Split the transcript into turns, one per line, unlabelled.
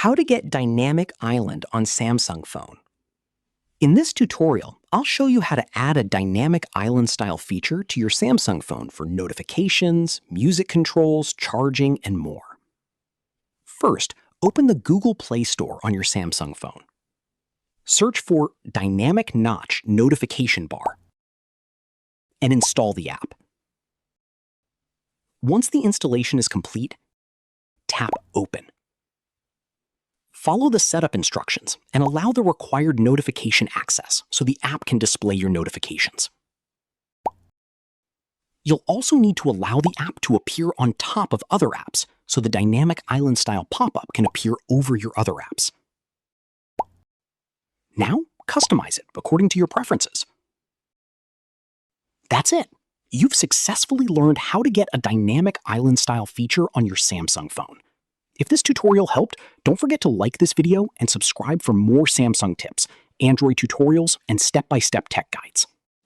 How to get Dynamic Island on Samsung phone. In this tutorial, I'll show you how to add a Dynamic Island style feature to your Samsung phone for notifications, music controls, charging, and more. First, open the Google Play Store on your Samsung phone. Search for Dynamic Notch Notification Bar and install the app. Once the installation is complete, tap Open. Follow the setup instructions and allow the required notification access so the app can display your notifications. You'll also need to allow the app to appear on top of other apps so the Dynamic Island style pop-up can appear over your other apps. Now, customize it according to your preferences. That's it. You've successfully learned how to get a Dynamic Island style feature on your Samsung phone. If this tutorial helped, don't forget to like this video and subscribe for more Samsung tips, Android tutorials, and step-by-step tech guides.